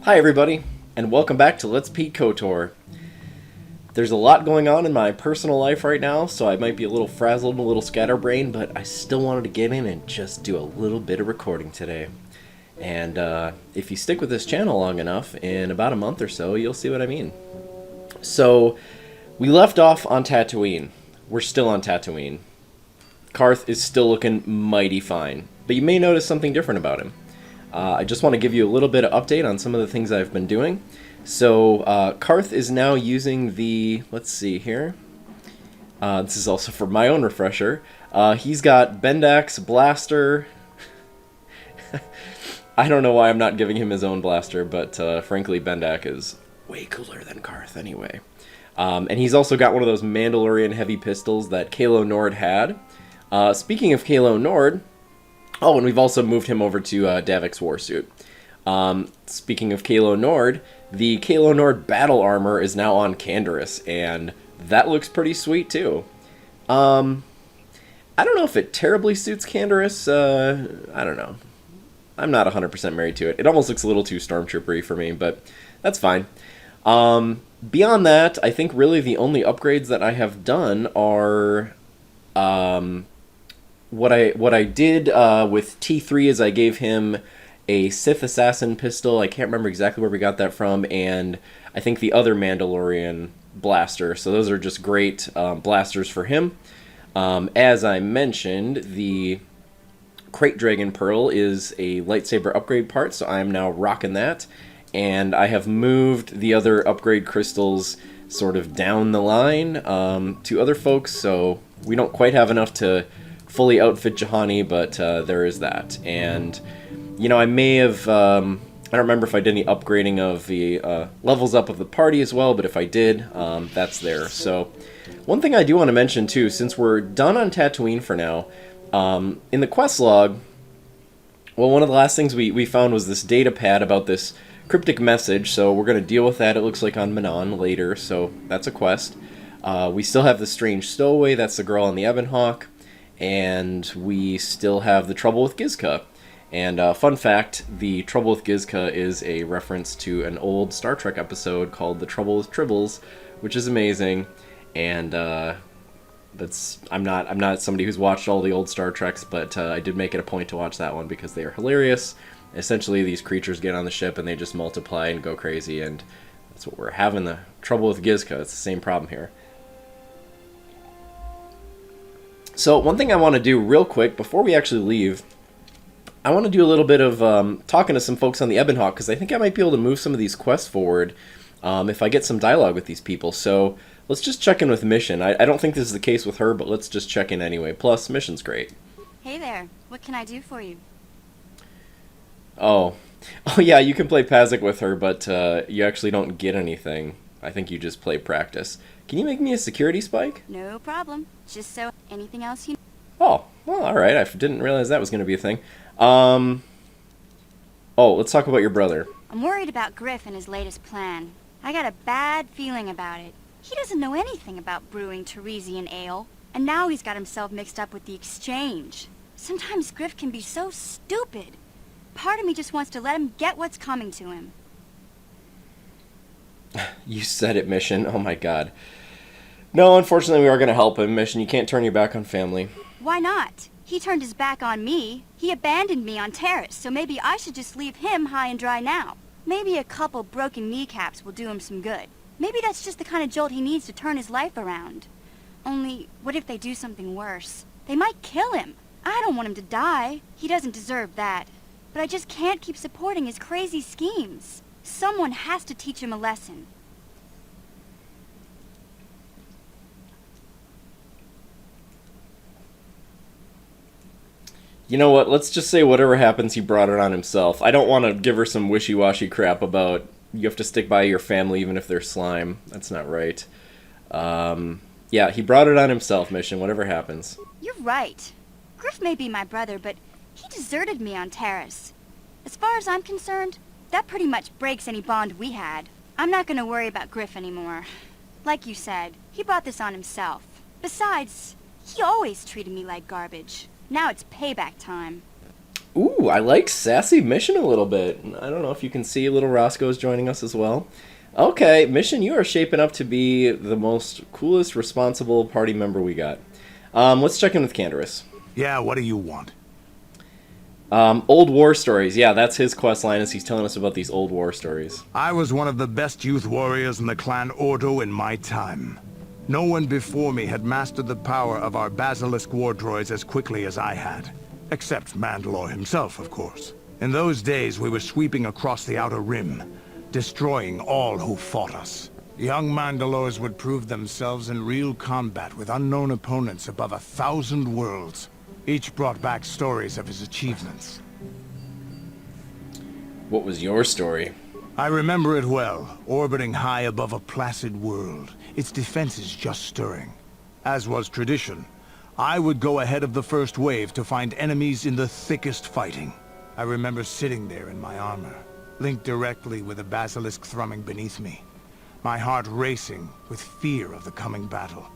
Hi everybody, and welcome back to Let's Play KOTOR. There's a lot going on in my personal life right now, so I might be a little frazzled and a little scatterbrained, but I still wanted to get in and just do a little bit of recording today. And if you stick with this channel long enough, in about a month or so, you'll see what I mean. So, we left off on Tatooine. We're still on Tatooine. Karth is still looking mighty fine, but you may notice something different about him. I just want to give you a little bit of update on some of the things I've been doing. So, Karth is now using the, let's see here, this is also for my own refresher, he's got Bendak's blaster. I don't know why I'm not giving him his own blaster, but frankly Bendak is way cooler than Karth anyway. And he's also got one of those Mandalorian heavy pistols that Kalo Nord had. Speaking of Kalo Nord, oh, and we've also moved him over to Davik's warsuit. Speaking of Kalo Nord, the Kalo Nord battle armor is now on Canderous, and that looks pretty sweet too. I don't know if it terribly suits Canderous. I don't know. I'm not 100% married to it. It almost looks a little too stormtroopery for me, but that's fine. Beyond that, I think really the only upgrades that I have done are what I did with T3 is I gave him a Sith Assassin pistol. I can't remember exactly where we got that from, and I think the other Mandalorian blaster. So those are just great blasters for him. As I mentioned, the Crate Dragon Pearl is a lightsaber upgrade part, so I am now rocking that. And I have moved the other upgrade crystals sort of down the line to other folks, so we don't quite have enough to fully outfit Juhani, but there is that. And, you know, I may have, I don't remember if I did any upgrading of the levels up of the party as well, but if I did, that's there. So, one thing I do want to mention too, since we're done on Tatooine for now, in the quest log, well, one of the last things we found was this data pad about this cryptic message, so we're going to deal with that, it looks like, on Manon later, so that's a quest. We still have the Strange Stowaway, that's the girl on the Ebon Hawk. And we still have the Trouble with Gizka. And fun fact, the Trouble with Gizka is a reference to an old Star Trek episode called The Trouble with Tribbles, which is amazing. And I'm not somebody who's watched all the old Star Treks, but I did make it a point to watch that one because they are hilarious. Essentially, these creatures get on the ship and they just multiply and go crazy, and that's what we're having, the Trouble with Gizka. It's the same problem here. So one thing I want to do real quick before we actually leave, I want to do a little bit of talking to some folks on the Ebon Hawk, because I think I might be able to move some of these quests forward if I get some dialogue with these people. So let's just check in with Mission. I don't think this is the case with her, but let's just check in anyway. Plus, Mission's great. Hey there, what can I do for you? Oh yeah, you can play Pazik with her, but you actually don't get anything. I think you just play practice. Can you make me a security spike? No problem. Just so anything else you... Oh, well, alright. I didn't realize that was going to be a thing. Oh, let's talk about your brother. I'm worried about Griff and his latest plan. I got a bad feeling about it. He doesn't know anything about brewing Teresian ale, and now he's got himself mixed up with the exchange. Sometimes Griff can be so stupid. Part of me just wants to let him get what's coming to him. You said it, Mission. Oh my god. No, unfortunately we are going to help him, Mission. You can't turn your back on family. Why not? He turned his back on me. He abandoned me on Terrace, so maybe I should just leave him high and dry now. Maybe a couple broken kneecaps will do him some good. Maybe that's just the kind of jolt he needs to turn his life around. Only, what if they do something worse? They might kill him. I don't want him to die. He doesn't deserve that. But I just can't keep supporting his crazy schemes. Someone has to teach him a lesson. You know what, let's just say whatever happens, he brought it on himself. I don't want to give her some wishy-washy crap about you have to stick by your family even if they're slime. That's not right. Yeah, he brought it on himself, Mission, whatever happens. You're right. Griff may be my brother, but he deserted me on Terrace. As far as I'm concerned, that pretty much breaks any bond we had. I'm not going to worry about Griff anymore. Like you said, he brought this on himself. Besides, he always treated me like garbage. Now it's payback time. Ooh, I like Sassy Mission a little bit. I don't know if you can see little Roscoe's joining us as well. Okay, Mission, you are shaping up to be the most coolest, responsible party member we got. Let's check in with Canderous. Yeah, what do you want? Old war stories. Yeah, that's his quest line as he's telling us about these old war stories. I was one of the best youth warriors in the clan Ordo in my time. No one before me had mastered the power of our basilisk war droids as quickly as I had. Except Mandalore himself, of course. In those days, we were sweeping across the Outer Rim, destroying all who fought us. Young Mandalores would prove themselves in real combat with unknown opponents above 1,000 worlds. Each brought back stories of his achievements. What was your story? I remember it well, orbiting high above a placid world, its defenses just stirring. As was tradition, I would go ahead of the first wave to find enemies in the thickest fighting. I remember sitting there in my armor, linked directly with a basilisk thrumming beneath me, my heart racing with fear of the coming battle.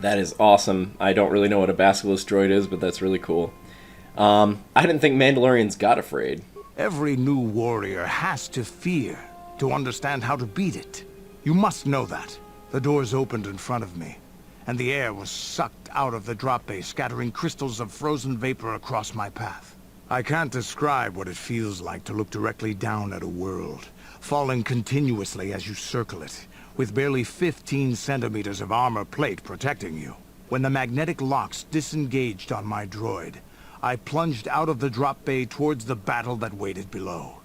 That is awesome. I don't really know what a basilisk droid is, but that's really cool. I didn't think Mandalorians got afraid. Every new warrior has to fear to understand how to beat it. You must know that. The doors opened in front of me, and the air was sucked out of the drop bay, scattering crystals of frozen vapor across my path. I can't describe what it feels like to look directly down at a world, falling continuously as you circle it, with barely 15 centimeters of armor plate protecting you. When the magnetic locks disengaged on my droid, I plunged out of the drop bay towards the battle that waited below.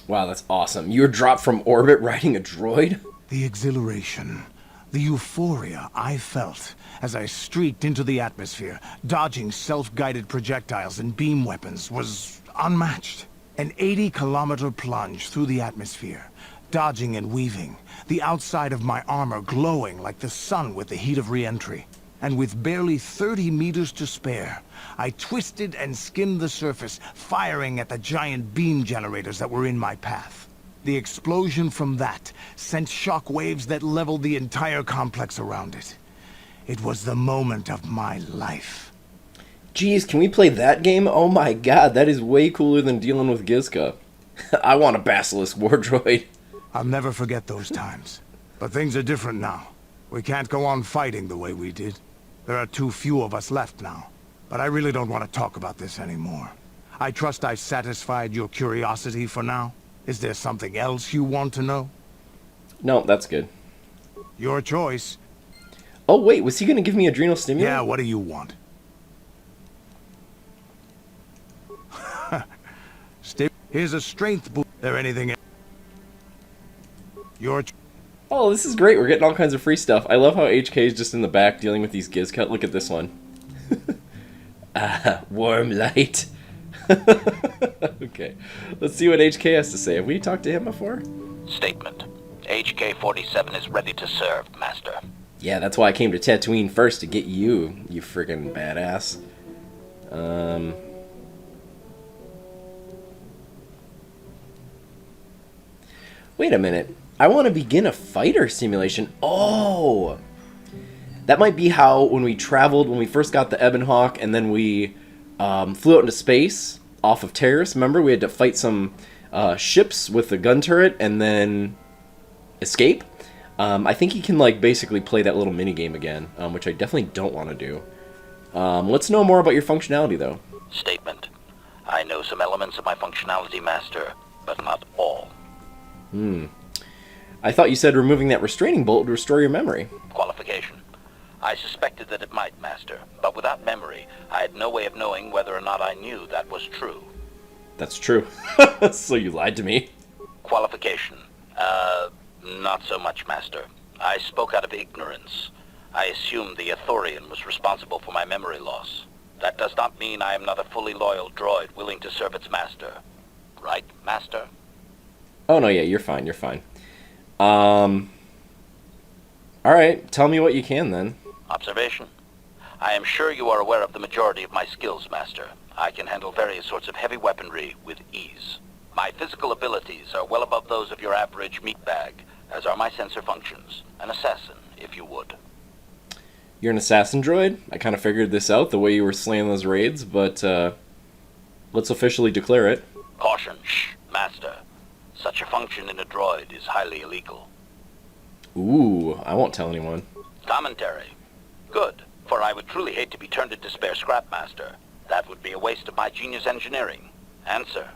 Wow, that's awesome. You were dropped from orbit riding a droid? The exhilaration, the euphoria I felt as I streaked into the atmosphere, dodging self-guided projectiles and beam weapons, was unmatched. An 80-kilometer plunge through the atmosphere, dodging and weaving, the outside of my armor glowing like the sun with the heat of re-entry. And with barely 30 meters to spare, I twisted and skimmed the surface, firing at the giant beam generators that were in my path. The explosion from that sent shock waves that leveled the entire complex around it. It was the moment of my life. Geez, can we play that game? Oh my god, that is way cooler than dealing with Gizka. I want a basilisk war droid. I'll never forget those times. But things are different now. We can't go on fighting the way we did. There are too few of us left now. But I really don't want to talk about this anymore. I trust I've satisfied your curiosity for now. Is there something else you want to know? No, that's good. Your choice. Oh wait, was he gonna give me adrenal stimulant? Yeah, what do you want? Here's a strength boost. There anything else? Your Oh, this is great. We're getting all kinds of free stuff. I love how HK is just in the back dealing with these Gizcut. Look at this one. Warm light. Okay, let's see what HK has to say. Have we talked to him before? Statement. HK-47 is ready to serve, Master. Yeah, that's why I came to Tatooine first, to get you, you friggin' badass. Wait a minute. I want to begin a fighter simulation. Oh! That might be how, when we traveled, when we first got the Ebon Hawk, and then we flew out into space off of Terrace. Remember, we had to fight some ships with the gun turret and then escape. I think he can, like, basically play that little minigame again, which I definitely don't want to do. Let's know more about your functionality, though. Statement. I know some elements of my functionality, Master, but not all. I thought you said removing that restraining bolt would restore your memory. Qualification. I suspected that it might, Master, but without memory, I had no way of knowing whether or not I knew that was true. That's true. So you lied to me. Qualification. Not so much, Master. I spoke out of ignorance. I assumed the Ithorian was responsible for my memory loss. That does not mean I am not a fully loyal droid willing to serve its master. Right, Master? Oh, no, yeah, you're fine, you're fine. Alright, tell me what you can, then. Observation. I am sure you are aware of the majority of my skills, Master. I can handle various sorts of heavy weaponry with ease. My physical abilities are well above those of your average meatbag, as are my sensor functions. An assassin, if you would. You're an assassin droid? I kind of figured this out, the way you were slaying those raids, but, Let's officially declare it. Caution, shh, Master. Such a function in a droid is highly illegal. Ooh, I won't tell anyone. Commentary. Good, for I would truly hate to be turned into spare scrap, Master. That would be a waste of my genius engineering. Answer.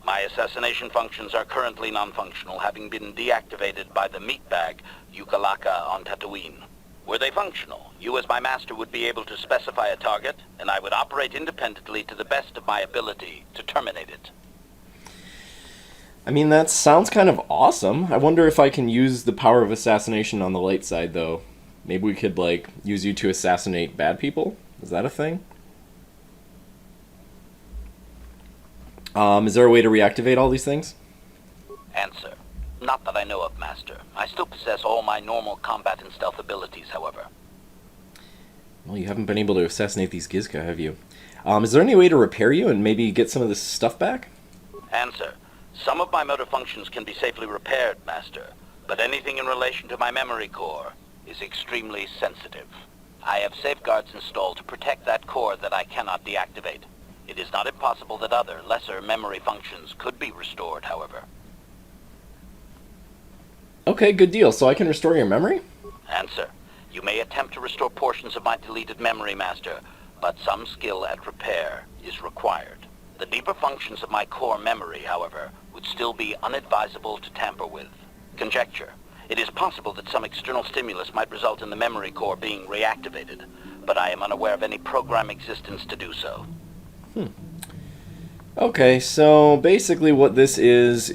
My assassination functions are currently non-functional, having been deactivated by the meatbag Yukalaka on Tatooine. Were they functional, you as my master would be able to specify a target, and I would operate independently to the best of my ability to terminate it. I mean, that sounds kind of awesome. I wonder if I can use the power of assassination on the light side, though. Maybe we could, like, use you to assassinate bad people? Is that a thing? Is there a way to reactivate all these things? Answer. Not that I know of, Master. I still possess all my normal combat and stealth abilities, however. Well, you haven't been able to assassinate these Gizka, have you? Is there any way to repair you and maybe get some of this stuff back? Answer. Some of my motor functions can be safely repaired, Master, but anything in relation to my memory core is extremely sensitive. I have safeguards installed to protect that core that I cannot deactivate. It is not impossible that other, lesser memory functions could be restored, however. Okay, good deal. So I can restore your memory? Answer. You may attempt to restore portions of my deleted memory, Master, but some skill at repair is required. The deeper functions of my core memory, however, would still be unadvisable to tamper with. Conjecture. It is possible that some external stimulus might result in the memory core being reactivated, but I am unaware of any program existence to do so. Okay, so basically what this is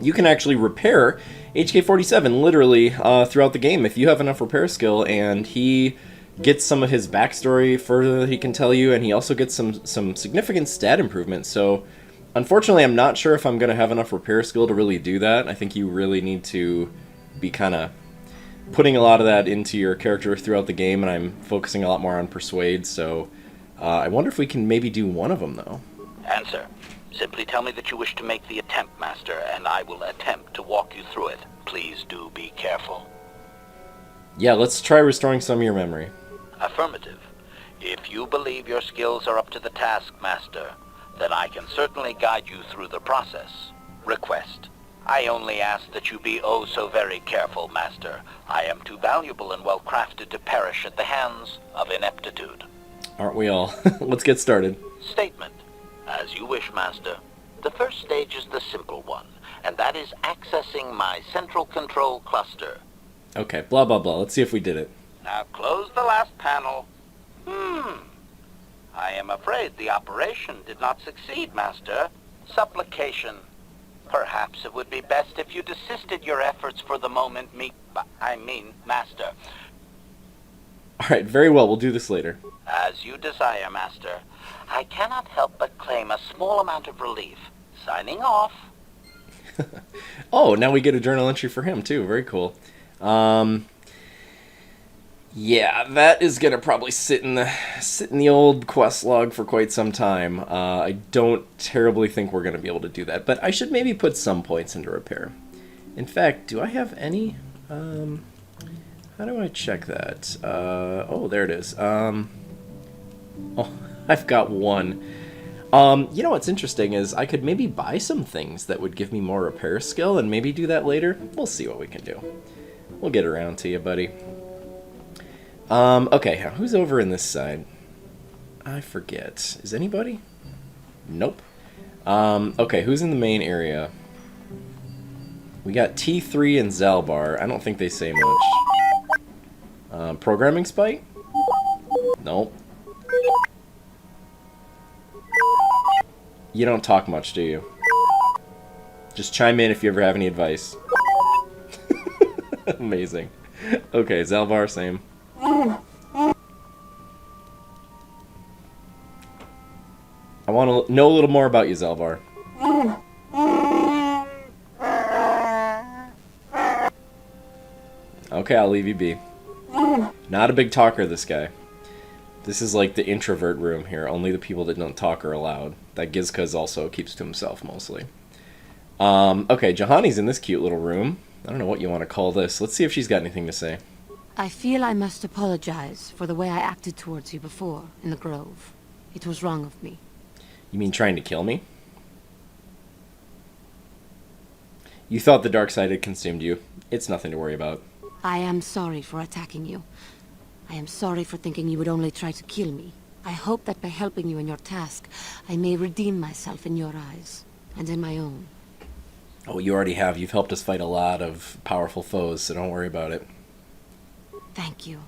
you can actually repair HK-47 literally throughout the game if you have enough repair skill, and he gets some of his backstory further that he can tell you, and he also gets some significant stat improvements. So unfortunately, I'm not sure if I'm going to have enough repair skill to really do that. I think you really need to be kind of putting a lot of that into your character throughout the game, and I'm focusing a lot more on Persuade, so I wonder if we can maybe do one of them, though. Answer. Simply tell me that you wish to make the attempt, Master, and I will attempt to walk you through it. Please do be careful. Yeah, let's try restoring some of your memory. Affirmative. If you believe your skills are up to the task, Master, then I can certainly guide you through the process. Request. I only ask that you be oh so very careful, Master. I am too valuable and well-crafted to perish at the hands of ineptitude. Aren't we all? Let's get started. Statement. As you wish, Master. The first stage is the simple one, and that is accessing my central control cluster. Okay, blah blah blah. Let's see if we did it. Now close the last panel. I am afraid the operation did not succeed, Master. Supplication. Perhaps it would be best if you desisted your efforts for the moment, Master. Alright, very well. We'll do this later. As you desire, Master. I cannot help but claim a small amount of relief. Signing off. Oh, now we get a journal entry for him, too. Very cool. Yeah, that is gonna probably sit in the old quest log for quite some time. I don't terribly think we're gonna be able to do that, but I should maybe put some points into repair. In fact, do I have any? How do I check that? Oh, there it is. Oh, I've got one. You know what's interesting is I could maybe buy some things that would give me more repair skill and maybe do that later. We'll see what we can do. We'll get around to you, buddy. Okay, who's over in this side? I forget. Is anybody? Nope. Okay, who's in the main area? We got T3 and Zalbar. I don't think they say much. Programming Spite? Nope. You don't talk much, do you? Just chime in if you ever have any advice. Amazing. Okay, Zalbar, same. I want to know a little more about you, Zalvar. Okay, I'll leave you be. Not a big talker, this guy. This is like the introvert room here. Only the people that don't talk are allowed. That Gizka also keeps to himself, mostly. Okay, Jahani's in this cute little room. I don't know what you want to call this. Let's see if she's got anything to say. I feel I must apologize for the way I acted towards you before, in the Grove. It was wrong of me. You mean trying to kill me? You thought the dark side had consumed you. It's nothing to worry about. I am sorry for attacking you. I am sorry for thinking you would only try to kill me. I hope that by helping you in your task, I may redeem myself in your eyes, and in my own. Oh, you already have. You've helped us fight a lot of powerful foes, so don't worry about it. Thank you.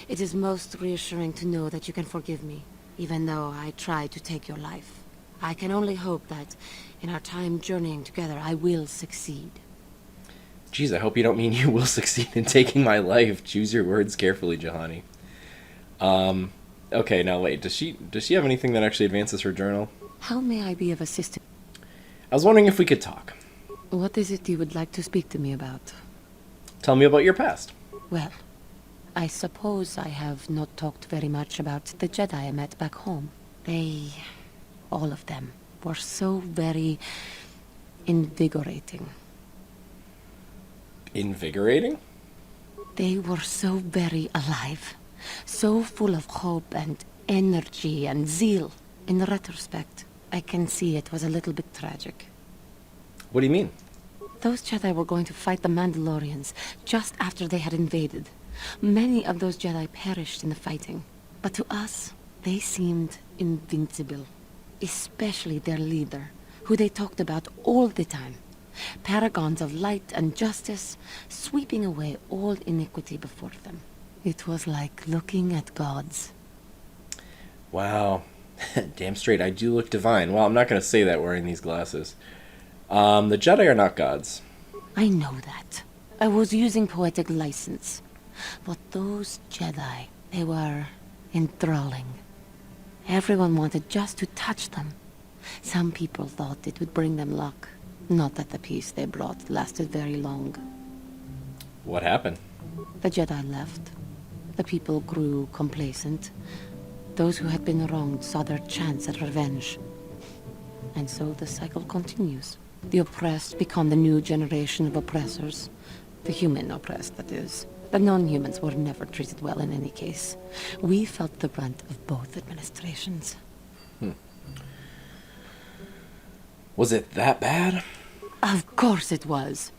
It is most reassuring to know that you can forgive me, even though I tried to take your life. I can only hope that, in our time journeying together, I will succeed. Jeez, I hope you don't mean you will succeed in taking my life. Choose your words carefully, Juhani. Okay, now wait. Does she have anything that actually advances her journal? How may I be of assistance? I was wondering if we could talk. What is it you would like to speak to me about? Tell me about your past. Well, I suppose I have not talked very much about the Jedi I met back home. They, all of them, were so very invigorating. Invigorating? They were so very alive, so full of hope and energy and zeal. In retrospect, I can see it was a little bit tragic. What do you mean? Those Jedi were going to fight the Mandalorians just after they had invaded. Many of those Jedi perished in the fighting, but to us, they seemed invincible. Especially their leader, who they talked about all the time. Paragons of light and justice, sweeping away all iniquity before them. It was like looking at gods. Wow. Damn straight, I do look divine. Well, I'm not going to say that wearing these glasses. The Jedi are not gods. I know that. I was using poetic license. But those Jedi, they were enthralling. Everyone wanted just to touch them. Some people thought it would bring them luck. Not that the peace they brought lasted very long. What happened? The Jedi left. The people grew complacent. Those who had been wronged saw their chance at revenge. And so the cycle continues. The oppressed become the new generation of oppressors. The human oppressed, that is. The non-humans were never treated well in any case. We felt the brunt of both administrations. Was it that bad? Of course it was.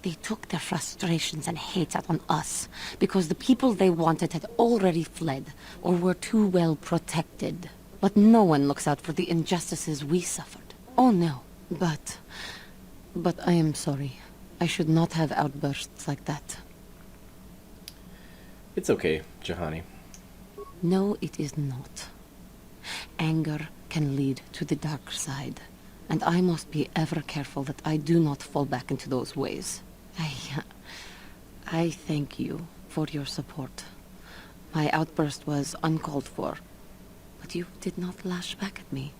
They took their frustrations and hate out on us because the people they wanted had already fled or were too well protected. But no one looks out for the injustices we suffered. Oh no. But I am sorry. I should not have outbursts like that. It's okay, Juhani. No, it is not. Anger can lead to the dark side. And I must be ever careful that I do not fall back into those ways. I thank you for your support. My outburst was uncalled for, but you did not lash back at me.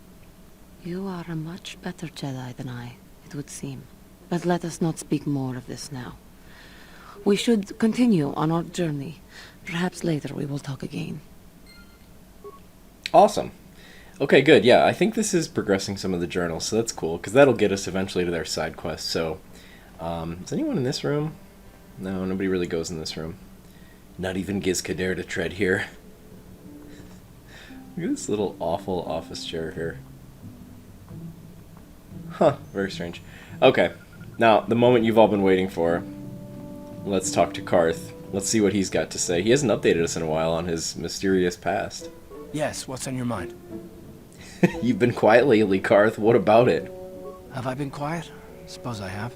You are a much better Jedi than I, it would seem. But let us not speak more of this now. We should continue on our journey. Perhaps later we will talk again. Awesome. Okay, good. Yeah, I think this is progressing some of the journals, so that's cool, because that'll get us eventually to their side quest. So, is anyone in this room? No, nobody really goes in this room. Not even Gizka dare to tread here. Look at this little awful office chair here. Huh, very strange. Okay, now, the moment you've all been waiting for. Let's talk to Karth. Let's see what he's got to say. He hasn't updated us in a while on his mysterious past. Yes, what's on your mind? You've been quiet lately, Karth. What about it? Have I been quiet? Suppose I have.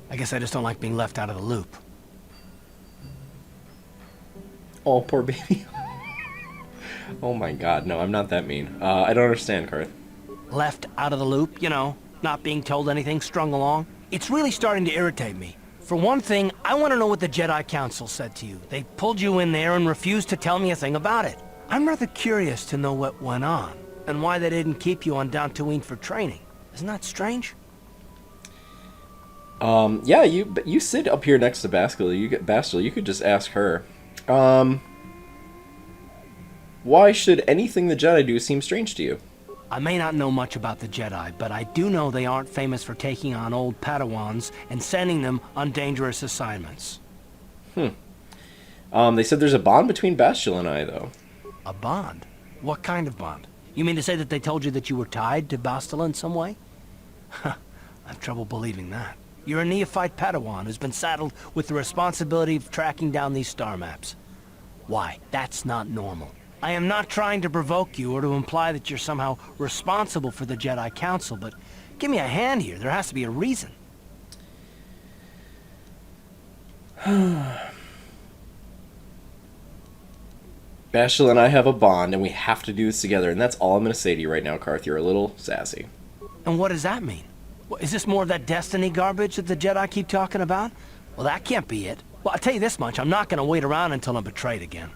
I guess I just don't like being left out of the loop. Oh, poor baby. Oh my god, no, I'm not that mean. I don't understand, Karth. Left out of the loop, you know, not being told anything, strung along. It's really starting to irritate me. For one thing, I want to know what the Jedi Council said to you. They pulled you in there and refused to tell me a thing about it. I'm rather curious to know what went on, and why they didn't keep you on Dantooine for training. Isn't that strange? Yeah, you sit up here next to Bastila. You could just ask her. Why should anything the Jedi do seem strange to you? I may not know much about the Jedi, but I do know they aren't famous for taking on old Padawans and sending them on dangerous assignments. They said there's a bond between Bastila and I, though. A bond? What kind of bond? You mean to say that they told you that you were tied to Bastila in some way? I have trouble believing that. You're a neophyte Padawan who's been saddled with the responsibility of tracking down these star maps. Why? That's not normal. I am not trying to provoke you or to imply that you're somehow responsible for the Jedi Council, but give me a hand here. There has to be a reason. Bashila and I have a bond, and we have to do this together, and that's all I'm going to say to you right now, Karth. You're a little sassy. And what does that mean? What, is this more of that destiny garbage that the Jedi keep talking about? Well, that can't be it. Well, I'll tell you this much. I'm not going to wait around until I'm betrayed again.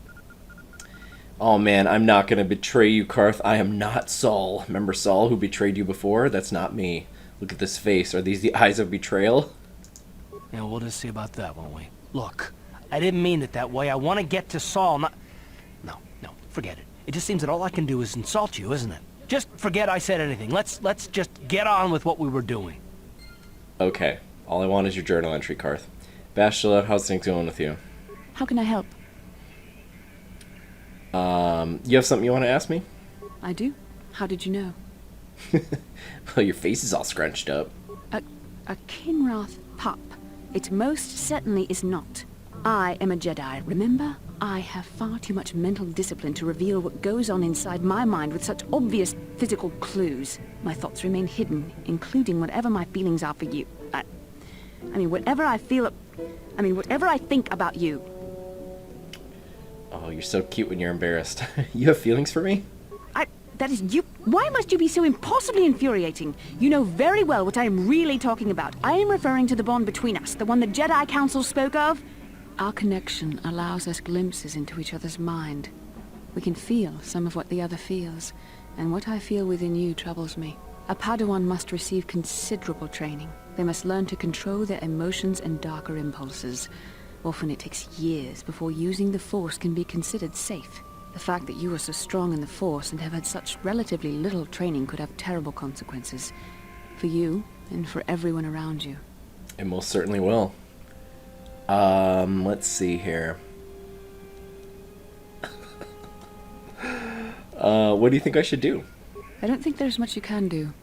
Oh man, I'm not going to betray you, Karth. I am not Saul. Remember Saul who betrayed you before? That's not me. Look at this face. Are these the eyes of betrayal? Yeah, we'll just see about that, won't we? Look, I didn't mean it that way. I want to get to Saul, not... No, forget it. It just seems that all I can do is insult you, isn't it? Just forget I said anything. Let's just get on with what we were doing. Okay. All I want is your journal entry, Karth. Bashila, how's things going with you? How can I help? You have something you want to ask me? I do. How did you know? Well, your face is all scrunched up. A Kinrath pup. It most certainly is not. I am a Jedi, remember? I have far too much mental discipline to reveal what goes on inside my mind with such obvious physical clues. My thoughts remain hidden, including whatever my feelings are for you. Whatever I think about you. Oh, you're so cute when you're embarrassed. You have feelings for me? That is you. Why must you be so impossibly infuriating? You know very well what I am really talking about. I am referring to the bond between us, the one the Jedi Council spoke of. Our connection allows us glimpses into each other's mind. We can feel some of what the other feels, and what I feel within you troubles me. A Padawan must receive considerable training. They must learn to control their emotions and darker impulses. Often it takes years before using the Force can be considered safe. The fact that you are so strong in the Force and have had such relatively little training could have terrible consequences. For you, and for everyone around you. It most certainly will. Let's see here. What do you think I should do? I don't think there's much you can do.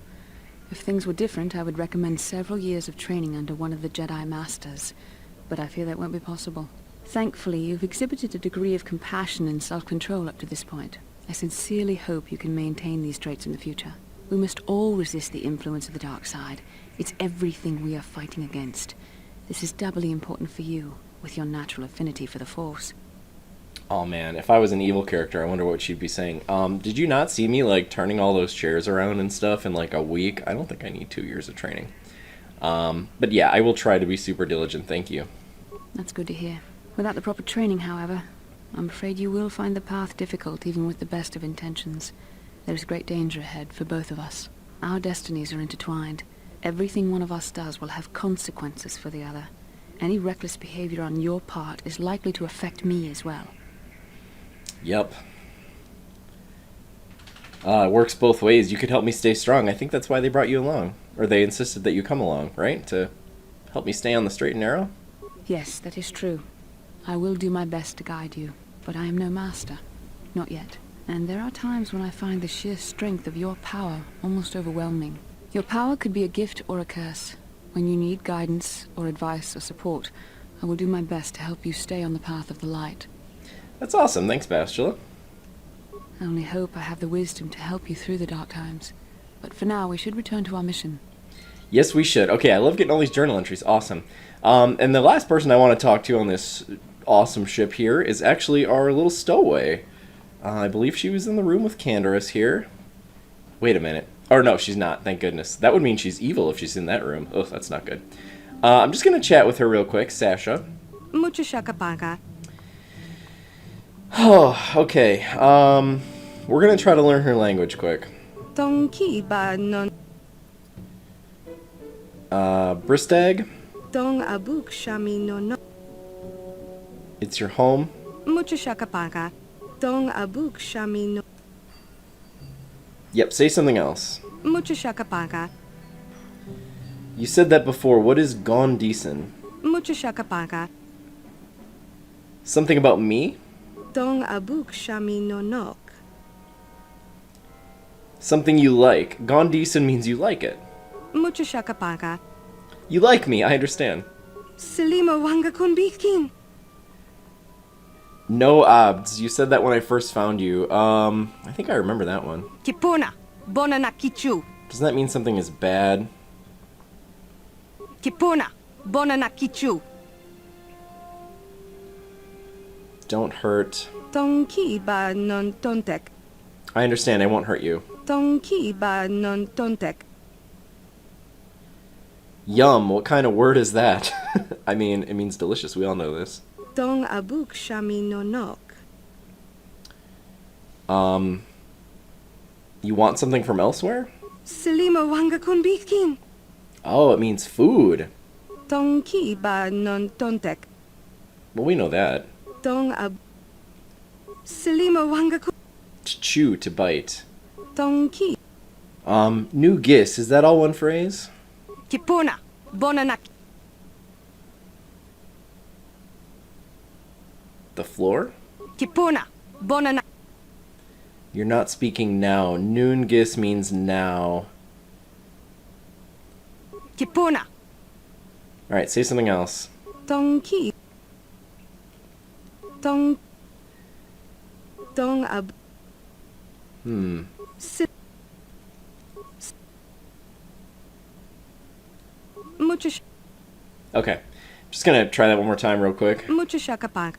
If things were different, I would recommend several years of training under one of the Jedi Masters. But I fear that won't be possible. Thankfully, you've exhibited a degree of compassion and self-control up to this point. I sincerely hope you can maintain these traits in the future. We must all resist the influence of the dark side. It's everything we are fighting against. This is doubly important for you, with your natural affinity for the Force. Oh man, if I was an evil character, I wonder what she'd be saying. Did you not see me, like, turning all those chairs around and stuff in, like, a week? I don't think I need 2 years of training. But yeah, I will try to be super diligent, thank you. That's good to hear. Without the proper training, however, I'm afraid you will find the path difficult even with the best of intentions. There is great danger ahead for both of us. Our destinies are intertwined. Everything one of us does will have consequences for the other. Any reckless behavior on your part is likely to affect me as well. Yep. It works both ways. You could help me stay strong. I think that's why they brought you along. Or they insisted that you come along, right? To help me stay on the straight and narrow? Yes, that is true. I will do my best to guide you, but I am no master. Not yet. And there are times when I find the sheer strength of your power almost overwhelming. Your power could be a gift or a curse. When you need guidance or advice or support, I will do my best to help you stay on the path of the light. That's awesome. Thanks, Bastila. I only hope I have the wisdom to help you through the dark times. But for now, we should return to our mission. Yes, we should. Okay, I love getting all these journal entries. Awesome. And the last person I want to talk to on this awesome ship here is actually our little stowaway. I believe she was in the room with Candaris here. Wait a minute. Or no, she's not. Thank goodness. That would mean she's evil if she's in that room. Oh, that's not good. I'm just going to chat with her real quick. Sasha. Mucho shakapaka. Oh, okay. We're going to try to learn her language quick. Tonki ba non Bristag. tong abuk shami no no. It's your home. Mucho shakapaka. Tong abuk shami no. Yep, say something else. Mucho shakapaka. You said that before. What is Gondisan? Mucho shakapaka. Something about me? Tong abuk shami no nok. Something you like. Gondisen means you like it. Mucho shakapaka. You like me, I understand. Selima wanga kunbikin. No abds. You said that when I first found you. I think I remember that one. Kipuna. Bona na kichu. Doesn't that mean something is bad? Kipuna. Bona na kichu. Don't hurt. Tonki ba non tontek. I understand, I won't hurt you. Tonki ba non tontek. Yum, what kind of word is that? I mean, it means delicious, we all know this. Tong abuk shami no nok. You want something from elsewhere? Selima wanga kunbikin. Oh, it means food. Tonki ba non tontek. Well, we know that. Tong ab. Selima wanga kun. To chew, to bite. Tonki. New gis, is that all one phrase? Kipuna. Bona na. The floor? Kipuna. Bona na. You're not speaking now. Noon gis means now. Kipuna. Alright, say something else. Tonki. Tong. Tong ab. Si. Mucho. Okay. Just gonna try that one more time real quick. Mucho shakapak.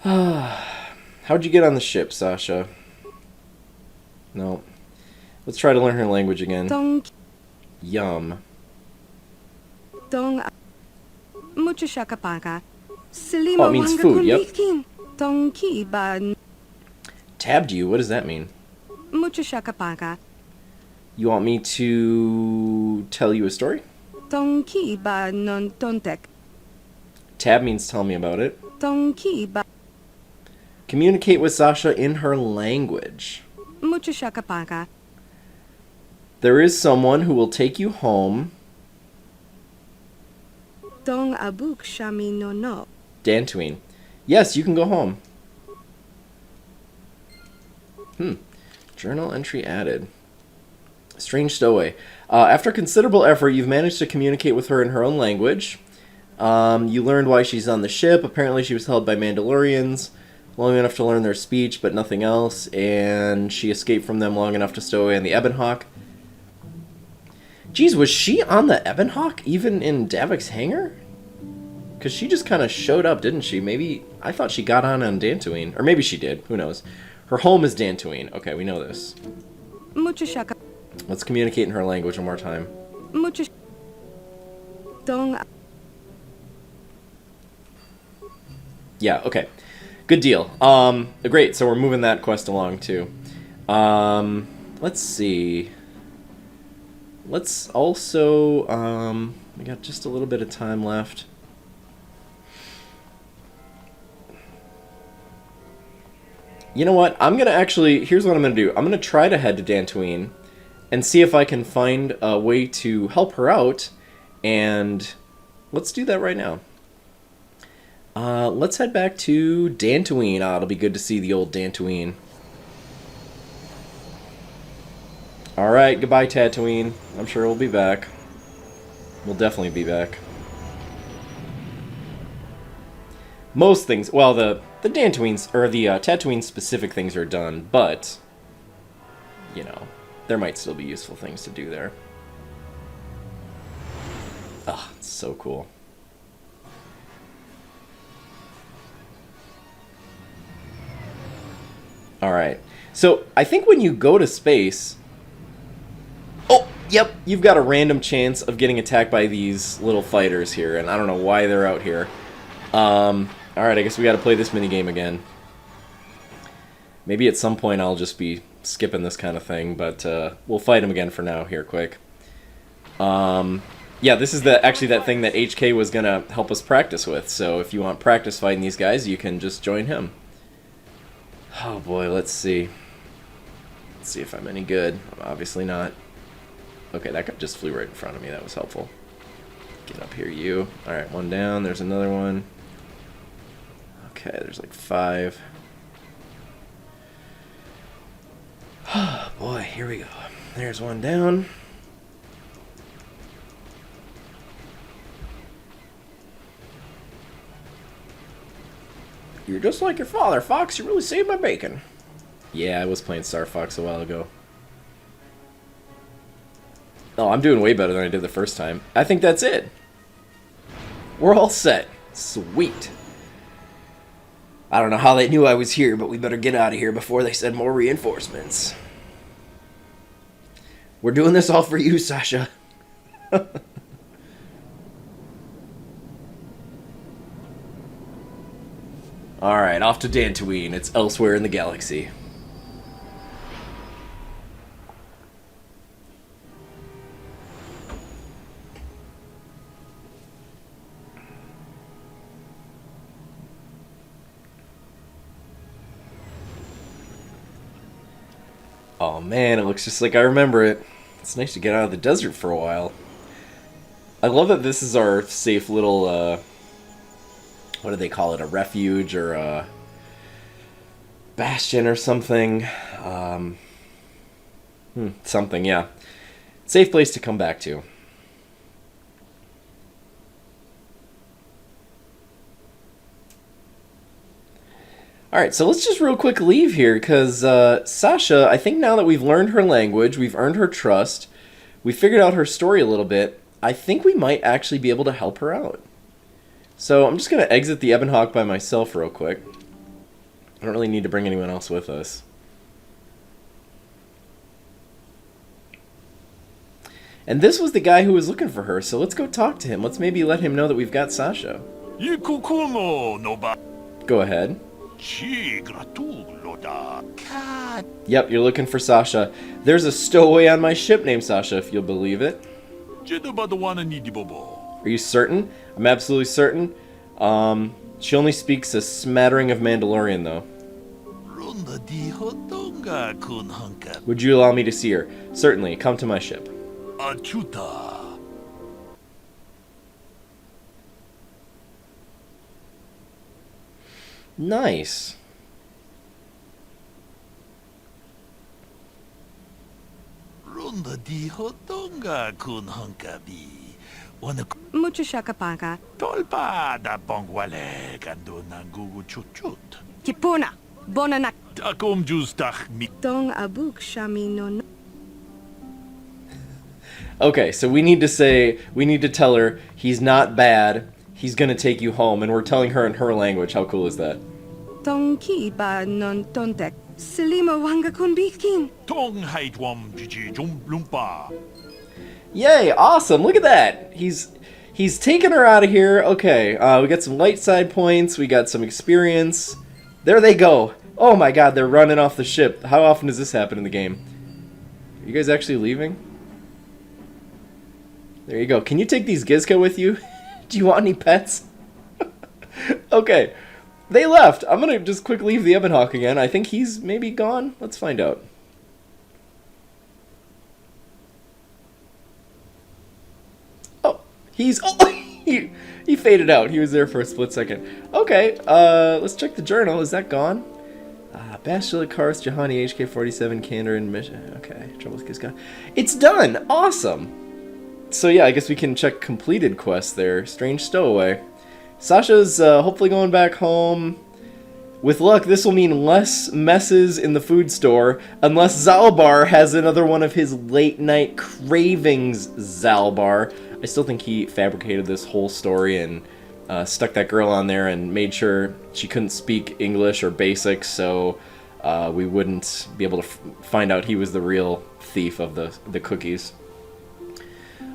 How'd you get on the ship, Sasha? No. Let's try to learn her language again. Tong. Yum. Tong. Mucho shakapaka. Oh, Selima it means wanga food, yep. kunbikin. Tonki ba. Tabbed you? What does that mean? Mucho shakapaka. You want me to tell you a story? Tonki ba non tontek. Tab means tell me about it. Tonki ba. Communicate with Sasha in her language. Mucho shakapaka. There is someone who will take you home. Tong abuk shami no no. Dantooine. Yes, you can go home. Journal entry added. Strange stowaway. After considerable effort, you've managed to communicate with her in her own language. You learned why she's on the ship. Apparently she was held by Mandalorians long enough to learn their speech, but nothing else. And she escaped from them long enough to stow away on the Ebonhawk. Geez, was she on the Ebonhawk even in Davik's hangar? Because she just kind of showed up, didn't she? Maybe, I thought she got on Dantooine. Or maybe she did. Who knows? Her home is Dantooine. Okay, we know this. Mucho shaka. Let's communicate in her language one more time. Mucho. Tong. Yeah, okay. Good deal. Great, so we're moving that quest along, too. Let's see. Let's also, we got just a little bit of time left. You know what? I'm going to actually, here's what I'm going to do. I'm going to try to head to Dantooine and see if I can find a way to help her out. And let's do that right now. Let's head back to Dantooine. It'll be good to see the old Dantooine. Alright, goodbye Tatooine. I'm sure we'll be back. We'll definitely be back. Most things, well, the Dantooines, or the Tatooine specific things are done, but, you know, there might still be useful things to do there. Ah, it's so cool. Alright, so I think when you go to space... Oh, yep, you've got a random chance of getting attacked by these little fighters here, and I don't know why they're out here. Alright, I guess we gotta play this minigame again. Maybe at some point I'll just be skipping this kind of thing, but we'll fight them again for now here, quick. Yeah, this is actually that thing that HK was gonna help us practice with, so if you want practice fighting these guys, you can just join him. Oh boy, let's see. Let's see if I'm any good. Obviously not. Okay, that guy just flew right in front of me. That was helpful. Get up here, you. Alright, one down. There's another one. Okay, there's like 5. boy, here we go. There's one down. You're just like your father, Fox. You really saved my bacon. Yeah, I was playing Star Fox a while ago. Oh, I'm doing way better than I did the first time. I think that's it. We're all set. Sweet. I don't know how they knew I was here, but we better get out of here before they send more reinforcements. We're doing this all for you, Sasha. Alright, off to Dantooine. It's elsewhere in the galaxy. Oh man, it looks just like I remember it. It's nice to get out of the desert for a while. I love that this is our safe little, what do they call it? A refuge or a bastion or something. Something, yeah. Safe place to come back to. Alright, so let's just real quick leave here, because Sasha, I think now that we've learned her language, we've earned her trust, we figured out her story a little bit, I think we might actually be able to help her out. So I'm just going to exit the Ebon Hawk by myself real quick. I don't really need to bring anyone else with us. And this was the guy who was looking for her, so let's go talk to him. Let's maybe let him know that we've got Sasha. Go ahead. Yep, you're looking for Sasha. There's a stowaway on my ship named Sasha, if you'll believe it. Are you certain? I'm absolutely certain. She only speaks a smattering of Mandalorian, though. Would you allow me to see her? Certainly. Come to my ship. Nice. Mucho shakapaka. Tolpa da bongwale kando nangugu chut. Kipuna. Bonanak. Takum justach mi. Dong abuk shami no. Okay, so we need to tell her he's not bad, he's gonna take you home, and we're telling her in her language. How cool is that? Tong ki ba non tontek. Selima wanga kun bikin. Tong haitwam jiji lumpa. Yay, awesome, look at that! He's taking her out of here. Okay, we got some light side points, we got some experience. There they go! Oh my god, they're running off the ship. How often does this happen in the game? Are you guys actually leaving? There you go. Can you take these Gizka with you? Do you want any pets? Okay. They left. I'm going to just quick leave the Ebon Hawk again. I think he's maybe gone. Let's find out. Oh, he faded out. He was there for a split second. Okay, let's check the journal. Is that gone? Bastila, Karth, Jahani, HK-47, Kander, and Mission. Okay, Trouble with Gizka. It's done! Awesome! So yeah, I guess we can check completed quests there. Strange stowaway. Sasha's hopefully going back home. With luck, this will mean less messes in the food store, unless Zalbar has another one of his late-night cravings, Zalbar. I still think he fabricated this whole story and stuck that girl on there and made sure she couldn't speak English or basic, so we wouldn't be able to find out he was the real thief of the cookies.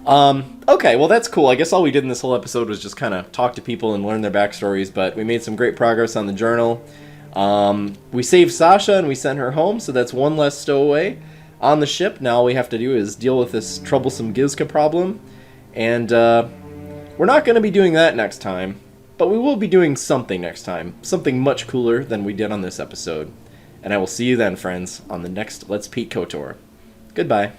Okay, well that's cool. I guess all we did in this whole episode was just kind of talk to people and learn their backstories, but we made some great progress on the journal. We saved Sasha and we sent her home, so that's one less stowaway on the ship. Now all we have to do is deal with this troublesome Gizka problem, and we're not going to be doing that next time, but we will be doing something next time. Something much cooler than we did on this episode. And I will see you then, friends, on the next Let's Pete KOTOR. Goodbye.